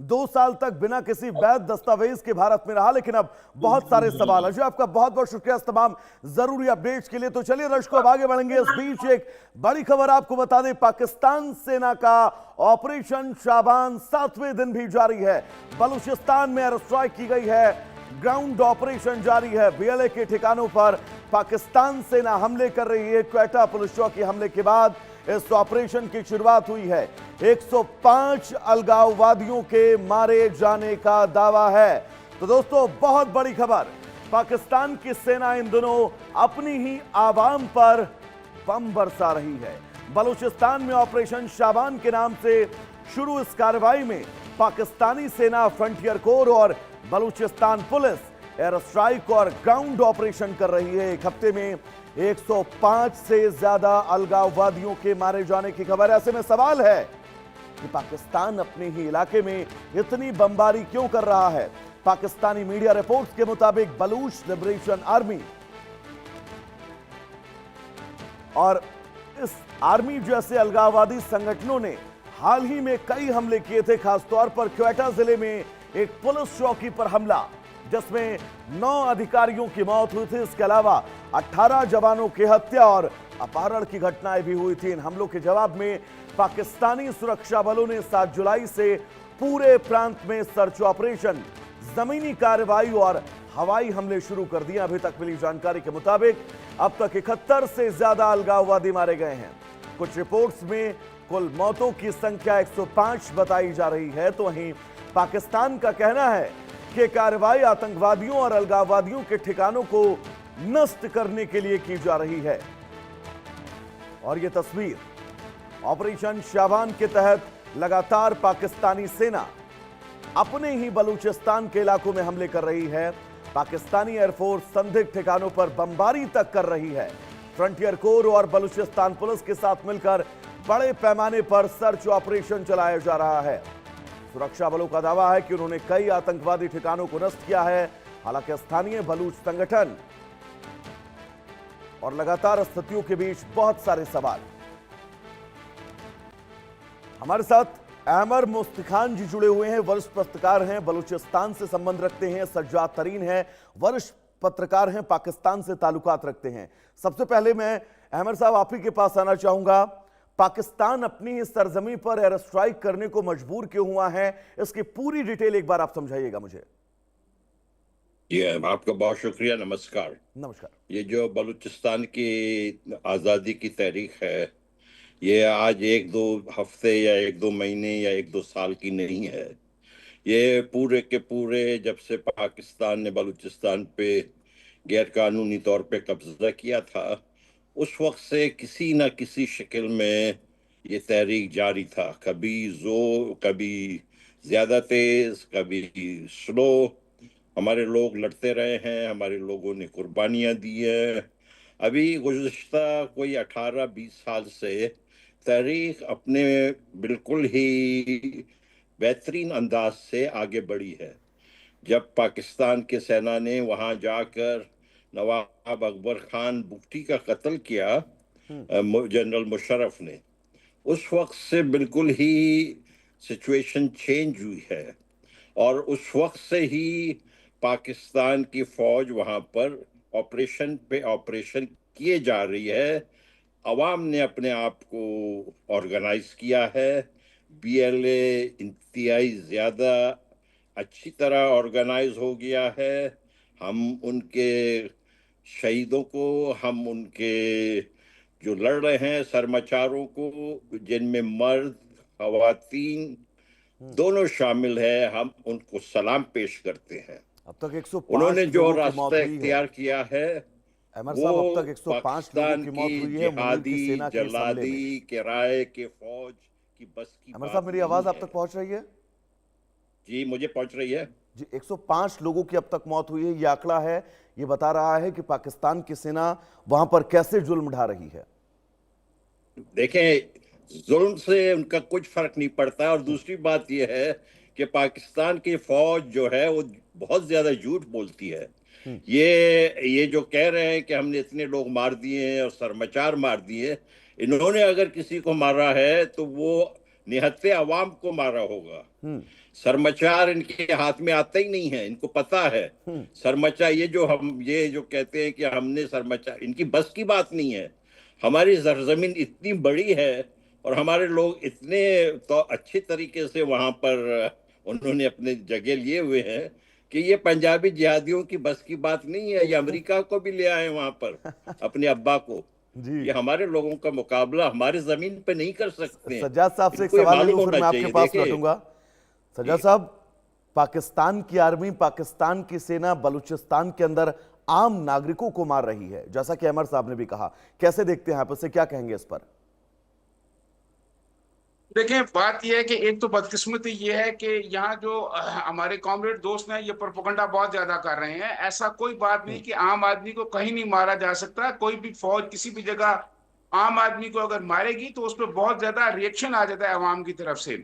2 साल तक बिना किसी वैध दस्तावेज के भारत में रहा, लेकिन अब बहुत सारे सवाल। अजय, आपका बहुत बहुत शुक्रिया इस तमाम जरूरी अपडेट्स के लिए। तो चलिए दर्शकों, अब आगे बढ़ेंगे। इस बीच एक बड़ी खबर आपको बता दें, पाकिस्तान सेना का ऑपरेशन शाबान 7वें दिन भी जारी है। बलूचिस्तान में एयर स्ट्राइक की गई है, ग्राउंड ऑपरेशन जारी है। बीएलए के ठिकानों पर पाकिस्तान सेना हमले कर रही है। क्वेटा पुलिस चौकी हमले के बाद इस ऑपरेशन की शुरुआत हुई है। 105 अलगाववादियों के मारे जाने का दावा है। तो दोस्तों, बहुत बड़ी खबर, पाकिस्तान की सेना इन दिनों अपनी ही आवाम पर बम बरसा रही है। बलूचिस्तान में ऑपरेशन शाबान के नाम से शुरू इस कार्रवाई में पाकिस्तानी सेना, फ्रंटियर कोर और बलूचिस्तान पुलिस एयर स्ट्राइक और ग्राउंड ऑपरेशन कर रही है। एक हफ्ते में 105 से ज्यादा अलगाववादियों के मारे जाने की खबर है। ऐसे में सवाल है कि पाकिस्तान अपने ही इलाके में इतनी बमबारी क्यों कर रहा है। पाकिस्तानी मीडिया रिपोर्ट्स के मुताबिक बलूच लिबरेशन आर्मी और इस आर्मी जैसे अलगाववादी संगठनों ने हाल ही में कई हमले किए थे। खासतौर पर क्वेटा जिले में एक पुलिस चौकी पर हमला, जिसमें 9 अधिकारियों की मौत हुई थी। इसके अलावा 18 जवानों की हत्या और अपहरण की घटनाएं भी हुई थी। इन हमलों के जवाब में पाकिस्तानी सुरक्षा बलों ने 7 जुलाई से पूरे प्रांत में सर्च ऑपरेशन, जमीनी कार्रवाई और हवाई हमले शुरू कर दिए। अभी तक मिली जानकारी के मुताबिक अब तक 71 से ज्यादा अलगाववादी मारे गए हैं। कुछ रिपोर्ट्स में कुल मौतों की संख्या 105 बताई जा रही है। तो वहीं पाकिस्तान का कहना है कि कार्रवाई आतंकवादियों और अलगाववादियों के ठिकानों को नष्ट करने के लिए की जा रही है। और यह तस्वीर ऑपरेशन शाबान के तहत लगातार पाकिस्तानी सेना अपने ही बलूचिस्तान के इलाकों में हमले कर रही है। पाकिस्तानी एयरफोर्स संदिग्ध ठिकानों पर बमबारी तक कर रही है। फ्रंटियर कोर और बलूचिस्तान पुलिस के साथ मिलकर बड़े पैमाने पर सर्च ऑपरेशन चलाया जा रहा है। सुरक्षा बलों का दावा है कि उन्होंने कई आतंकवादी ठिकानों को नष्ट किया है। हालांकि स्थानीय बलूच संगठन और लगातार स्थितियों के बीच बहुत सारे सवाल। हमारे साथ अहमर मुफ्ती-खान जी जुड़े हुए हैं, वरिष्ठ पत्रकार हैं, बलूचिस्तान से संबंध रखते हैं। सज्जाद तरीन हैं, वरिष्ठ पत्रकार हैं, पाकिस्तान से ताल्लुकात रखते हैं। सबसे पहले मैं अहमर साहब आप ही के पास आना चाहूंगा। पाकिस्तान अपनी इस सरजमी पर एयर स्ट्राइक करने को मजबूर क्यों हुआ है, इसकी पूरी डिटेल एक बार आप समझाइएगा मुझे। आपका बहुत शुक्रिया। नमस्कार। नमस्कार। ये जो बलूचिस्तान की आज़ादी की तारीख है, ये आज 1-2 हफ्ते या 1-2 महीने या 1-2 साल की नहीं है। ये पूरे के पूरे जब से पाकिस्तान ने बलूचिस्तान पे गैर कानूनी तौर पे कब्जा किया था, उस वक्त से किसी न किसी शक्ल में ये तहरीक जारी था। कभी कभी ज्यादा तेज, कभी स्लो। हमारे लोग लड़ते रहे हैं, हमारे लोगों ने कुर्बानियां दी है। अभी गुज़िश्ता कोई 18-20 साल से तहरीक अपने बिल्कुल ही बेहतरीन अंदाज से आगे बढ़ी है। जब पाकिस्तान के सेना ने वहां जाकर नवाब अकबर खान बुगटी का कत्ल किया, जनरल मुशर्रफ ने, उस वक्त से बिल्कुल ही सिचुएशन चेंज हुई है। और उस वक्त से ही पाकिस्तान की फौज वहां पर ऑपरेशन पे ऑपरेशन किए जा रही है। अवाम ने अपने आप को ऑर्गेनाइज किया है। बीएलए इंतहाई ज्यादा अच्छी तरह ऑर्गेनाइज हो गया है। हम उनके शहीदों को, हम उनके जो लड़ रहे हैं सरमाचारों को, जिनमें मर्द खवातीन दोनों शामिल है, हम उनको सलाम पेश करते हैं। अब तक 105 उन्होंने जो लोगों की मौत रास्ता हुई है इख्तियार किया है, अहमद वो साहब, अब तक 105 लोगों पाकिस्तान की की मौत हुई है मुनीर की जिहादी सेना के इस हमले में। जलादी किराए के फौज की बस की अहमद बात साहब, मेरी नहीं आवाज आप है। तक पहुंच रही है? जी, मुझे पहुंच रही है। जी, 105 लोगों की अब तक मौत हुई है, ये आंकड़ा है। ये बता रहा है कि पाकिस्तान की सेना वहां पर कैसे जुल्म ढा रही है। देखें, जुल्म से उनका कुछ फर्क नहीं पड़ता। और दूसरी बात यह है कि पाकिस्तान की फौज जो है वो बहुत ज्यादा झूठ बोलती है। ये जो कह रहे हैं कि हमने इतने लोग मार दिए हैं और सरमचार मार दिए, इन्होंने अगर किसी को मारा है तो वो निहत्ते अवाम को मारा होगा। सरमचार इनके हाथ में आता ही नहीं है, इनको पता है सरमचा, ये जो कहते हैं कि हमने सरमचा, इनकी बस की बात नहीं है। हमारी सरजमीन इतनी बड़ी है और हमारे लोग इतने तो अच्छे तरीके से वहां पर उन्होंने अपने जगह लिए हुए हैं कि ये पंजाबी जिहादियों की बस की बात नहीं है। ये अमेरिका को भी ले आए वहां पर, अपने अब्बा को। जी ये हमारे लोगों का मुकाबला हमारे जमीन पे नहीं कर सकते हैं। सज्जाद साहब से एक इनको ये सवाल ले मालूम लूं, फिर होना मैं आपके चाहिए। पास देखिए, लौटूंगा। सज्जाद साहब, पाकिस्तान की आर्मी, पाकिस्तान की सेना बलूचिस्तान के अंदर आम नागरिकों को मार रही है, जैसा कि अमर साहब ने भी कहा। कैसे देखते हैं आप इसे, क्या कहेंगे इस पर? देखिए, बात यह है कि एक तो बदकिस्मती ये है कि यहाँ जो हमारे कॉमरेड दोस्त हैं, ये प्रोपेगेंडा बहुत ज्यादा कर रहे हैं। ऐसा कोई बात नहीं कि आम आदमी को कहीं नहीं मारा जा सकता। कोई भी फौज किसी भी जगह आम आदमी को अगर मारेगी तो उस पर बहुत ज्यादा रिएक्शन आ जाता है अवाम की तरफ से।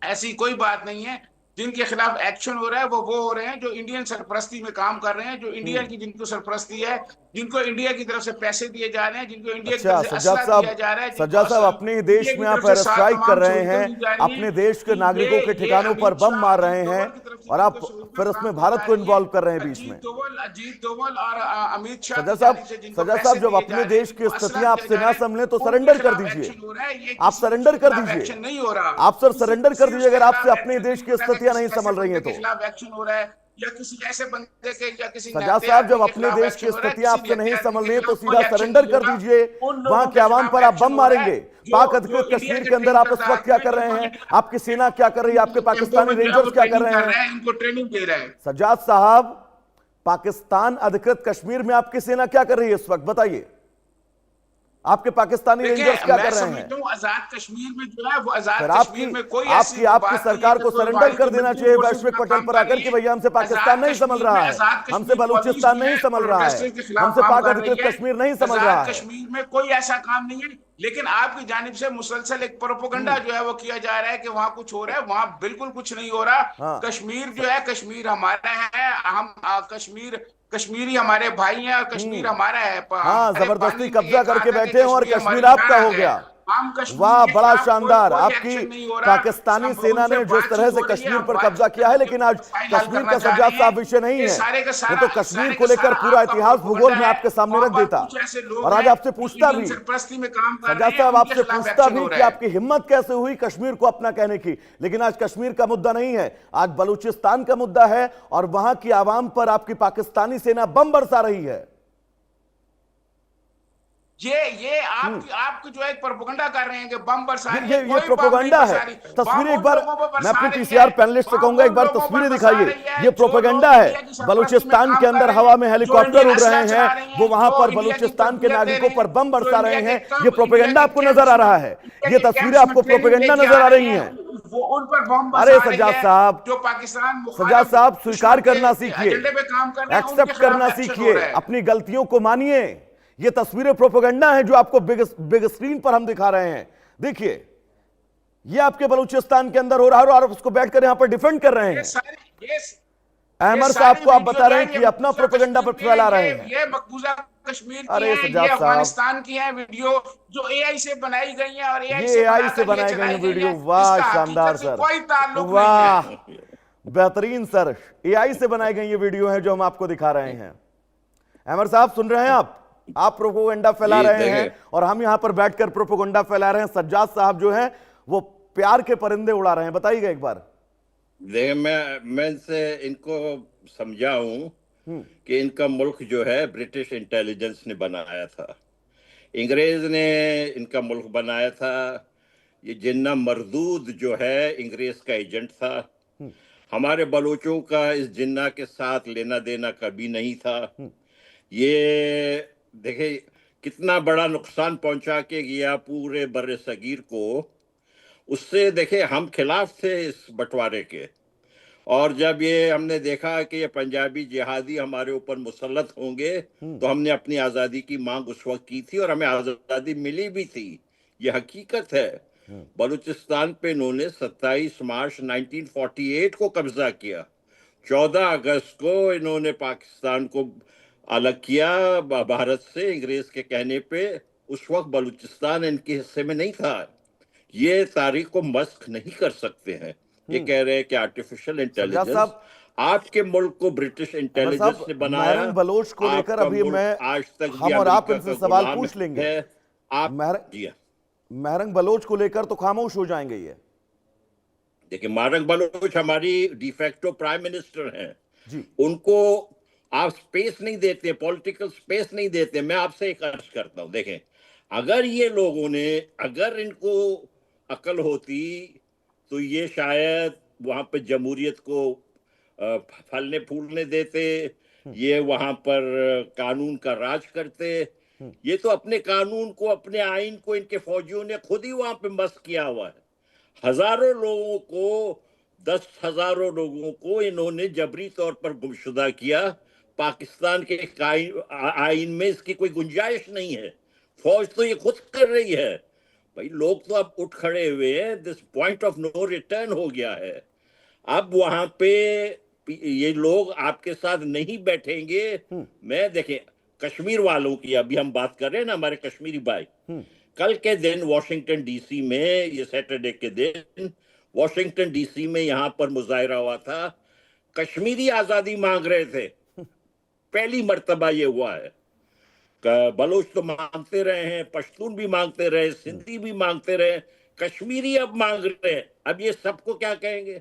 ऐसी कोई बात नहीं है। जिनके खिलाफ एक्शन हो रहा है वो हो रहे हैं जो इंडियन सरपरस्ती में काम कर रहे हैं, जो इंडिया की जिनको सरपरस्ती है, जिनको इंडिया की तरफ से पैसे दिए जा रहे हैं, जिनको इंडिया की अच्छा तरफ से सज्जाद असला साहब, दिया जा रहा है, सज्जाद साहब, अपने ही देश इंडिया में की आप तरफ से एयर स्ट्राइक कर तमाम रहे सहूलियतें हैं, दी जा रही अपने हैं देश के कि नागरिकों के ठिकानों पर अमित बम शाह, मार रहे अजीत हैं, डोभाल की तरफ से और आप जिनको सहूलियतें फिर उसमें प्राप्त की भारत जा को रही इन्वॉल्व हैं, कर रहे हैं बीच में। अजीत डोभाल और अमित शाह सज्जाद की साहब, जानिब से जिनको सज्जाद पैसे साहब, जब दिए अपने जा रहे हैं, देश की जिनको असला स्थितियां दिया आपसे जा ना रहा है, संभले तो उनके सरेंडर कर खिलाफ दीजिए। एक्शन हो रहा है। ये आप किसी सरेंडर कर खिलाफ दीजिए। एक्शन नहीं हो रहा। आप सर किसी सरेंडर कर दीजिए उसके अगर आपसे खिलाफ अपने एक्शन देश नहीं की हो रहा है, स्थितियां नहीं किसी ऐसे संभल रही बंदे हैं के तो। खिलाफ एक्शन हो रहा है, या किसी ऐसे बंदे के या किसी सज्जाद नाते साहब, आदमी जब के अपने खिलाफ देश एक्शन की हो रहा है, स्थितियां किसी आपसे नहीं नाते संभल आदमी रही के हैं तो खिलाफ सीधा कोई एक्शन सरेंडर नहीं कर हो रहा। दीजिए। उन वहां लोगों के के आवाम खिलाफ पर आप एक्शन बम हो रहा है मारेंगे। पाक जो जो अधिकृत इंडिया कश्मीर के के अंदर ट्रेनिंग आप इस वक्त क्या करदार कर हैं, रहे जो हैं? आपकी सेना क्या कर रही है? आपके कैंपों पाकिस्तानी में जो है वो रेंजर्स क्या कर ट्रेनिंग रहे कर हैं? रहा है, इनको ट्रेनिंग दे रहा है। सज्जाद साहब, पाकिस्तान अधिकृत कश्मीर में आपकी सेना क्या कर रही है इस वक्त, बताइए? आपके पाकिस्तानी देखिए, रेंजर्स क्या मैं कर रहे हैं? समझता हूँ आजाद कश्मीर में जो है वो आजाद फिर कश्मीर में कोई ऐसी आपकी बात नहीं है सरकार कि को कोई सरेंडर वहां कर की देना मिलिट्री चाहिए फोर्सेस वैश्विक वहां पटल काम पर कर आकर रही कि है। भैया हमसे पाकिस्तान आजाद नहीं संभल कश्मीर रहा में है, आजाद हमसे कश्मीर पुलिस बलूचिस्तान जो नहीं है संभल रहा है, प्रोटेस्टर्स के खिलाफ हमसे काम पाक कर अधिकृत रही है। कश्मीर नहीं संभल रहा आजाद है। कश्मीर में कोई ऐसा काम नहीं है, लेकिन आपकी जानिब से मुसलसल एक प्रोपेगेंडा जो है वो किया जा रहा है कि वहां कुछ हो रहा है। वहां बिल्कुल कुछ नहीं हो रहा। हाँ कश्मीर जो है, कश्मीर हमारा है। हम कश्मीरी हमारे भाई हैं और कश्मीर हमारा है। हाँ, हमारे जबरदस्ती पानी में कब्जा एक करके हाथ है कि बैठे हैं और कश्मीर हमारी कश्मीर आपका जान हो है। गया। हम कश्मीर वाह, के बड़ा खिलाफ शानदार। कोई आपकी एक्शन नहीं हो रहा। पाकिस्तानी सेना उनसे ने जिस तरह बातचीत से हो रही है, कश्मीर हम पर कब्जा बातचीत किया है, करके लेकिन आज मसाइल हल कश्मीर करना का चाह सज्जाद रहे साहब हैं। विषय नहीं ये है। सारे का ये सारा तो कश्मीर सारे को का लेकर सारा पूरा आपका इतिहास भूगोल प्रोपेगेंडा में है। आपके सामने वहां रख पर देता, कुछ ऐसे लोग और आज हैं आपसे जो पूछता इंडियन भी, सरपरस्ती में काम कर रहे सज्जाद हैं, साहब उनके आपसे खिलाफ पूछता एक्शन भी हो कि रहा है। आपकी हिम्मत कैसे हुई कश्मीर को अपना कहने की, लेकिन आज कश्मीर का मुद्दा नहीं है, आज बलूचिस्तान का मुद्दा है, और वहां की आवाम पर आपकी पाकिस्तानी सेना बम बरसा रही है। ये आपकी जो है प्रोपेगेंडा कर रहे हैं कि बम बरसा रही है। ये कोई बम नहीं प्रोपेगेंडा है। बरसा रही। तस्वीरें बम एक उन बार लोगों पर मैं अपने बरसा रही पीसीआर है, पैनलिस्ट से बम कहूंगा, एक उन बार लोगों पर तस्वीरें बरसा दिखाइए। रही है ये जो प्रोपेगेंडा लोग है। इंडिया की सरपरस्ती में बलूचिस्तान काम के कर अंदर रहे हवा हैं, में जो हेलीकॉप्टर इंडियन उड़ रहे असला चला हैं, रहे हैं, वो वहां जो पर इंडिया की बलूचिस्तान के तरबियत दे नागरिकों रहे पर हैं, बम जो बरसा इंडिया रहे के हैं। कम ये इंडिया प्रोपेगेंडा के आपको नजर कैंप्स आ में रहा है? इंडिया ये के तस्वीरें कैंप्स में आपको ट्रेनिंग प्रोपेगेंडा लेके नजर आ आ रहे रही हैं, हैं? वो उन पर बम अरे बरसा रही सज्जाद है। साहब, जो पाकिस्तान सज्जाद मुखालिफ साहब, दुश्मन स्वीकार करना के सीखिए, एजेंडे पे काम कर रहे हैं, उनके एक्सेप्ट करना खिलाफ एक्शन हो सीखिए, रहा है। अपनी गलतियों को मानिए। ये तस्वीरें प्रोपेगेंडा है जो आपको बिग स्क्रीन पर हम दिखा रहे हैं। देखिए, ये आपके बलूचिस्तान के अंदर हो रहा है और आप उसको बैठकर यहां पर डिफेंड कर रहे हैं। ये अहमद साहब को आप बता रहे हैं कि अपना प्रोपेगेंडा पर फैला रहे हैं। ये मकबूजा कश्मीर की अरे है, सज्जाद ये साहब, अफगानिस्तान की है वीडियो जो एआई से बनाई गई है और एआई ये से एआई से बनाकर बनाई ये गई चलाई वीडियो, है। वाह इसका शानदार हकीकत से सर, कोई ताल्लुक नहीं वाह है। बेहतरीन सर, एआई से बनाई गई ये वीडियो है जो हम आपको दिखा रहे हैं। अहमद साहब सुन रहे हैं आप प्रोपेगेंडा फैला रहे हैं और हम यहां पर बैठकर प्रोपेगेंडा फैला रहे हैं। सज्जाद साहब जो हैं वो प्यार के परिंदे उड़ा रहे हैं। बताइएगा एक बार। देखिए, मैं इनसे इनको समझाऊं कि इनका मुल्क जो है ब्रिटिश इंटेलिजेंस ने बनाया था, अंग्रेज ने इनका मुल्क बनाया था। ये जिन्ना मरदूद जो है अंग्रेज का एजेंट था। हमारे बलूचों का इस जिन्ना के साथ लेना देना कभी नहीं था। ये देखिए कितना बड़ा नुकसान पहुंचा के गया पूरे बर्रे सगीर को। उससे देखे हम खिलाफ थे इस बंटवारे के, और जब ये हमने देखा कि ये पंजाबी जिहादी हमारे ऊपर मुसल्लत होंगे तो हमने अपनी आज़ादी की मांग उस वक्त की थी और हमें आज़ादी मिली भी थी। ये हकीकत है। बलूचिस्तान पे इन्होंने 27 मार्च 1948 को कब्जा किया। 14 अगस्त को इन्होंने पाकिस्तान को अलग किया भारत से अंग्रेज के कहने पे। उस वक्त बलूचिस्तान इनके हिस्से में नहीं था। ये तारीख को मस्ख नहीं कर सकते हैं। ये कह रहे हैं कि आर्टिफिशियल इंटेलिजेंस साहब, आपके मुल्क को ब्रिटिश इंटेलिजेंस ने बनाया, महरंग बलोच को लेकर आपका अभी मुल्क मैं आज तक भी हम और आप अमेरिका इनसे का सवाल गुलाम पूछ लेंगे। है। आप जी हाँ। महरंग बलोच को लेकर तो खामोश हो जाएंगे ये। देखिए, महरंग बलोच हमारी डिफेक्टो प्राइम मिनिस्टर हैं जी, उनको आप स्पेस नहीं देते, पॉलिटिकल स्पेस नहीं देते। मैं आपसे एक अर्ज करता हूं, देखें, अगर ये लोगों ने, अगर इनको अकल होती तो ये शायद वहां पे जमहूरियत को फलने फूलने देते, ये वहां पर कानून का राज करते। ये तो अपने कानून को, अपने आइन को इनके फौजियों ने खुद ही वहां पे मस्त किया हुआ है। हजारों लोगों को, 10,000 लोगों को इन्होंने जबरी तौर पर गुमशुदा किया। पाकिस्तान के आइन में इसकी कोई गुंजाइश नहीं है। फौज तो ये खुद कर रही है। भाई, लोग तो अब उठ खड़े हुए हैं, this point of no return हो गया है। अब वहां पे ये लोग आपके साथ नहीं बैठेंगे। मैं देखें, कश्मीर वालों की अभी हम बात कर रहे हैं ना, हमारे कश्मीरी भाई, कल के दिन वॉशिंगटन डीसी में, ये सैटरडे के दिन वॉशिंगटन डीसी में यहां पर मुजाहरा हुआ था। कश्मीरी आजादी मांग रहे थे, पहली मर्तबा ये हुआ है। बलोच तो मांगते रहे हैं, पश्तून भी मांगते रहे, सिंधी भी मांगते रहे, कश्मीरी अब मांग रहे हैं। अब ये सबको क्या कहेंगे?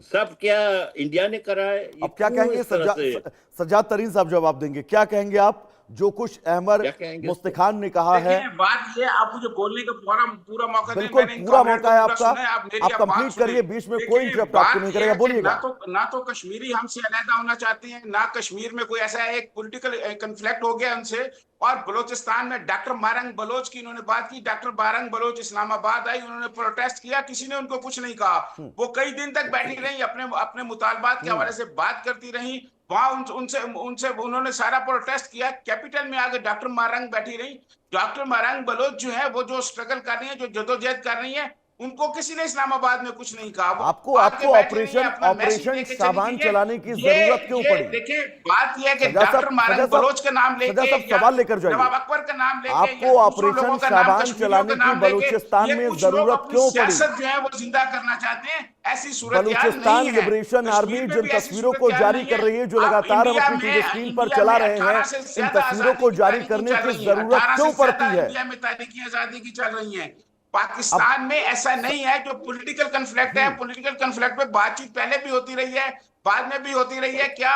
सब क्या इंडिया ने करा है? अब क्या कहेंगे? सज्जाद तरीन साहब जवाब देंगे। क्या कहेंगे आप? जो कुछ अहमर मुस्तखान ने कहा है। बात ये, आप मुझे बोलने का पूरा मौका दें। बिल्कुल पूरा मौका है आपका, आप कंप्लीट करिए, बीच में कोई इंटरप्ट आपको नहीं करेगा, बोलिएगा। ना तो कश्मीरी हमसे अलहदा होना चाहते हैं, ना कश्मीर में कोई ऐसा एक पॉलिटिकल कन्फ्लिक्ट हो गया उनसे। और बलोचिस्तान में डॉक्टर महरंग बलोच की इन्होंने बात की। डॉक्टर महरंग बलोच इस्लामाबाद आई, उन्होंने प्रोटेस्ट किया, किसी ने उनको कुछ नहीं कहा। वो कई दिन तक बैठी रही, अपने मुतालबात के हवाले से बात करती रही। वहां उनसे उन्होंने सारा प्रोटेस्ट किया। कैपिटल में आगे डॉक्टर महरंग बैठी रही। डॉक्टर महरंग बलोच जो है, वो जो स्ट्रगल कर रही है, जो जदोजहद कर रही है, उनको किसी ने इस्लामाबाद में कुछ नहीं कहा। आपको ऑपरेशन शाबान चलाने की जरूरत क्यों पड़ी? देखिए, बात यह है कि डॉक्टर महरंग बलोच का नाम लेके, सवाल लेकर जाइए, नवाब अकबर का नाम लेके, आपको ऑपरेशन शाबान चलाने की बलूचिस्तान में जरूरत क्यों पड़ी? सियासत जो है वो जिंदा करना चाहते हैं। ऐसी सूरत बलूचिस्तान लिबरेशन आर्मी जिन तस्वीरों को जारी कर रही है, जो लगातार हम अपनी टीवी स्क्रीन पर चला रहे हैं, इन तस्वीरों को जारी करने की जरूरत क्यों पड़ती है? इंडिया में तारीखी आजादी की चल रही है। पाकिस्तान में ऐसा नहीं है। जो पॉलिटिकल कन्फ्लिक्ट है, पॉलिटिकल कन्फ्लिक्ट पे बातचीत पहले भी होती रही है, बाद में भी होती रही है। क्या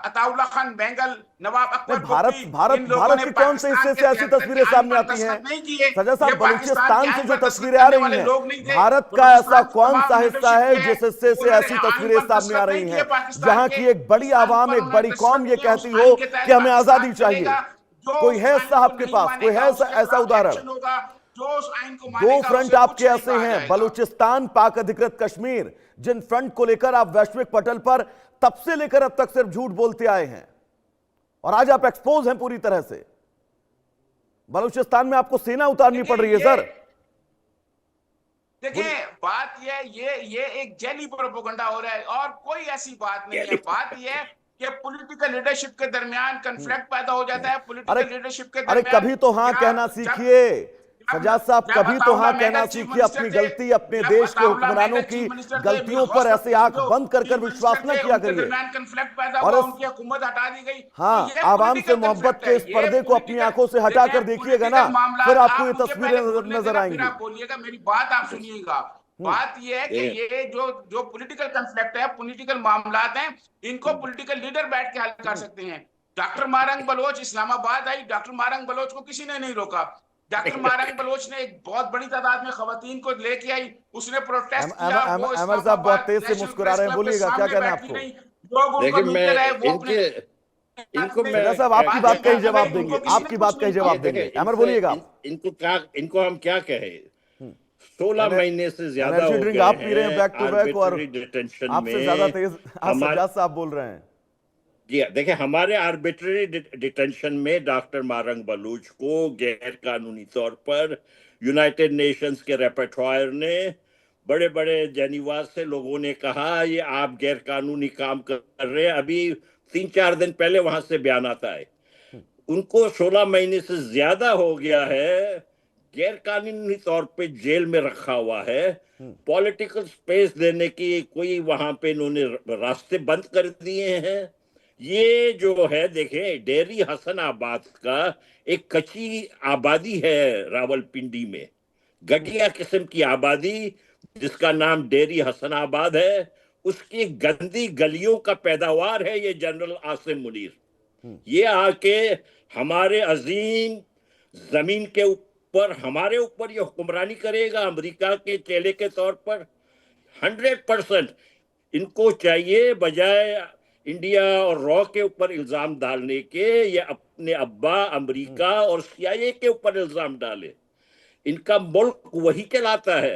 अताउल्लाह खान बेंगल, नवाब अकबर, भारत के कौन से हिस्से से ऐसी तस्वीरें सामने आती हैं? सजा साहब, बलूचिस्तान से जो तस्वीरें आ रही हैं, भारत का ऐसा कौन सा हिस्सा है जिस हिस्से से ऐसी तस्वीरें सामने आ रही हैं, जहां की एक बड़ी आवाम, एक बड़ी कौम ये कहती हो कि हमें आजादी चाहिए? कोई है साहब के पास, कोई है ऐसा उदाहरण? दो फ्रंट आपके ऐसे हैं, बलूचिस्तान, पाक अधिकृत कश्मीर, जिन फ्रंट को लेकर आप वैश्विक पटल पर तब से लेकर अब तक सिर्फ झूठ बोलते आए हैं, और आज आप एक्सपोज हैं पूरी तरह से। बलूचिस्तान में आपको सेना उतारनी पड़ रही है सर। देखिए, बात ये एक जेली प्रोपेगेंडा हो रहा है, और कोई ऐसी बात नहीं है। बात ये है कि पॉलिटिकल लीडरशिप के दरमियान कन्फ्लिक्ट पैदा हो जाता है। पॉलिटिकल लीडरशिप के दरमियान, अरे कभी तो हाँ कहना सीखिए सजाद साहब, कभी तो हाँ कहना सीखिए। अपनी गलती, अपने देश के हुक्मरानों की गलतियों पर ऐसे आंख बंद कर विश्वास न किया करिए। और हुकूमत हटा दी गई। हाँ, आवाम से मोहब्बत के इस पर्दे को अपनी आंखों से हटाकर देखिएगा ना, फिर आपको ये तस्वीरें नजर आएंगी। बोलिएगा, मेरी बात आप सुनिएगा। बात यह है कि ये जो पॉलिटिकल कन्फ्लिक्ट है, पॉलिटिकल मामलात हैं, इनको पॉलिटिकल लीडर बैठ के हल कर सकते हैं। डॉक्टर महरंग बलोच इस्लामाबाद आई, डॉक्टर महरंग बलोच को किसी ने नहीं रोका। डॉक्टर महरंग बलोच ने एक बहुत बड़ी तादाद में खवातीन को लेके आई, उसने प्रोटेस्ट किया। अमर साहब बहुत तेज से मुस्कुरा रहे हैं, बोलिएगा क्या कहना है आपको? इनको साहब आपकी बात का ही जवाब देंगे, आपकी बात का ही जवाब देंगे। अमर बोलिएगा। इनको हम क्या कहें? 16 महीने से ज्यादा हो गए आप पी रहे हैं बैक टू बैक, और आपसे ज्यादा तेज सज्जाद साहब बोल रहे हैं। जी, देखिए, हमारे आर्बिट्ररी डिटेंशन में डॉक्टर महरंग बलूच को गैर कानूनी तौर पर यूनाइटेड नेशंस के रेपर्टोयर ने, बड़े बड़े जेनीवा से लोगों ने कहा ये आप गैर कानूनी काम कर रहे हैं। अभी 3-4 दिन पहले वहां से बयान आता है। उनको 16 महीने से ज्यादा हो गया है गैरकानूनी तौर पे जेल में रखा हुआ है, पॉलिटिकल स्पेस देने की कोई वहां पे इन्होंने रास्ते बंद कर दिए हैं। ये जो है देखें, डेरी हसनाबाद का एक कच्ची आबादी है रावलपिंडी में, घटिया किस्म की आबादी जिसका नाम डेरी हसनाबाद है, उसकी गंदी गलियों का पैदावार है ये जनरल आसिम मुनीर। ये आके हमारे अजीम जमीन के ऊपर हमारे ऊपर ये हुक्मरानी करेगा अमेरिका के चेले के तौर पर। 100% इनको चाहिए बजाय इंडिया और रॉ के ऊपर इल्जाम डालने के, ये अपने अब्बा अमेरिका और CIA के ऊपर इल्जाम डाले। इनका मुल्क वही कहलाता है,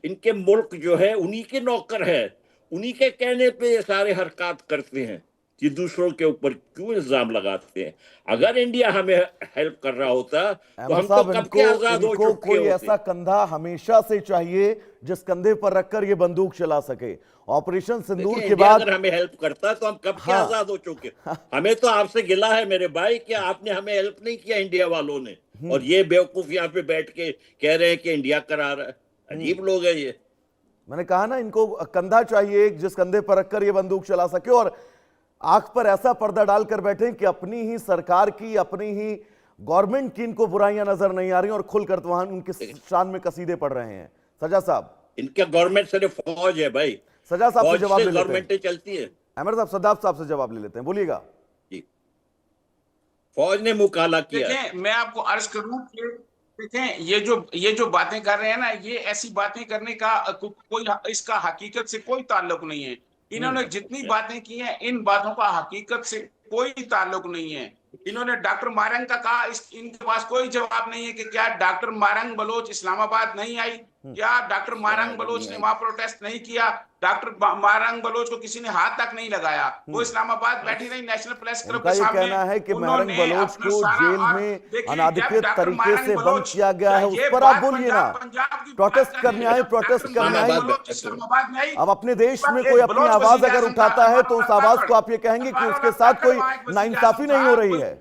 इनके मुल्क जो है उन्हीं के नौकर है, उन्हीं के कहने पे ये सारे हरकत करते हैं। ये दूसरों के ऊपर क्यों इल्जाम लगाते हैं? अगर इंडिया हमें हेल्प कर रहा होता तो हम तो कब के आजाद हो चुके कोई होते। ऐसा कंधा हमेशा से चाहिए जिस कंधे पर रखकर ये बंदूक चला सके। ऑपरेशन सिंदूर के इंडिया बाद अगर हमें हेल्प करता तो हम कब के हाँ। आजाद हो चुके। हमें तो आपसे गिला है मेरे भाई कि आपने हमें हेल्प नहीं किया इंडिया वालों ने, और ये बेवकूफ यहाँ पे बैठ के कह रहे हैं कि इंडिया करा रहा है। अजीब लोग है ये। मैंने कहा ना, इनको कंधा चाहिए जिस कंधे पर रखकर ये बंदूक चला सके, और आंख पर ऐसा पर्दा डालकर बैठे कि अपनी ही सरकार की, अपनी ही गवर्नमेंट की इनको बुराइयां नजर नहीं आ रही और खुलकर तो वहां उनके शान में कसीदे पड़ रहे हैं। सजा साहब, इनका गवर्नमेंट सिर्फ फौज है भाई, सजा साहब से फौज जवाब से ले लेते हैं। गवर्नमेंटें चलती है। अहमद साहब, सदाब साहब से जवाब ले लेते हैं, बोलिएगा। जी, फौज ने मुकाला किया। देखें, मैं आपको अर्ज करूं कि देखें, ये जो बातें कर रहे हैं ना, ये ऐसी बातें करने का कोई इसका हकीकत से कोई ताल्लुक नहीं है। इन्होंने जितनी बातें की हैं, इन बातों का हकीकत से कोई ताल्लुक नहीं है। इन्होंने डॉक्टर मारंग का कहा, इनके पास कोई जवाब नहीं है कि क्या डॉक्टर मारंग बलोच इस्लामाबाद नहीं आई, क्या डॉक्टर मारंग बलोच ने वहां प्रोटेस्ट नहीं किया, डॉक्टर मारंग बलोच को किसी ने हाथ तक नहीं लगाया, वो इस्लामाबाद बैठी रही नेशनल प्रेस क्लब उनका के ये सामने। कहना है कि मारंग उन्होंने बलोच अपना को सारा जेल और में देखिए, अनाधिकृत जब डॉक्टर तरीके मारंग से बंद बलोच, किया गया है, ये उस पर आप बात बोलिए ना। पंजाब की प्रोटेस्ट बात करने कर रहे आए, हैं। प्रोटेस्ट डॉक्टर करने मारंग आए। बलोच इस्लामाबाद में आई। अब अपने देश में एक कोई अपनी बलोच आवाज वज़ीर अगर आज़म उठाता है तो उस बार-बार आवाज को आप ये कहेंगे कि उसके साथ कोई नाइंसाफी नहीं हो रही है।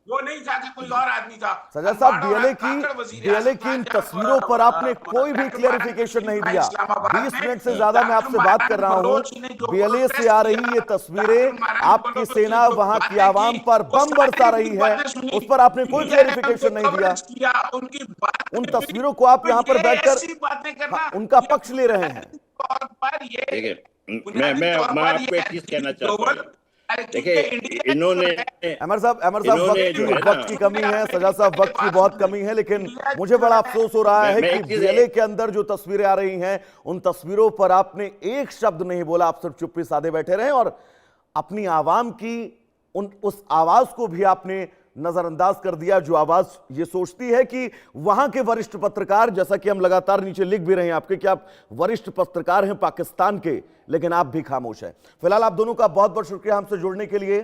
वो नहीं था कि कोई और आदमी था। सजा साहब, डीएलए की इन तस्वीरों पर आपने कोई भी क्लेरिफिकेशन नहीं दिया। 20 मिनट से ज्यादा मैं आपसे बात कर रहा हूं, डीएलए से आ रही ये तस्वीरें, आपकी सेना वहां की आवाम पर बम बरसा रही है, उस पर आपने कोई क्लेरिफिकेशन नहीं दिया। उन तस्वीरों को आप यहां पर बैठकर उनका पक्ष ले रहे हैं। देखिए, मैं आपको एक चीज कहना चाहता हूँ। देखिए, इन्होंने अमर साहब वक्त की कमी है, सजा साहब वक्त की बहुत कमी है, लेकिन मुझे बड़ा अफसोस हो रहा है कि डीएलए के अंदर जो तस्वीरें आ रही हैं, उन तस्वीरों पर आपने एक शब्द नहीं बोला। आप सिर्फ चुप्पी साधे बैठे रहे और अपनी आवाम की उस आवाज को भी आपने नजरअंदाज कर दिया, जो आवाज ये सोचती है कि वहां के वरिष्ठ पत्रकार, जैसा कि हम लगातार नीचे लिख भी रहे हैं आपके कि आप वरिष्ठ पत्रकार हैं पाकिस्तान के, लेकिन आप भी खामोश हैं। फिलहाल आप दोनों का बहुत बहुत शुक्रिया हमसे जुड़ने के लिए।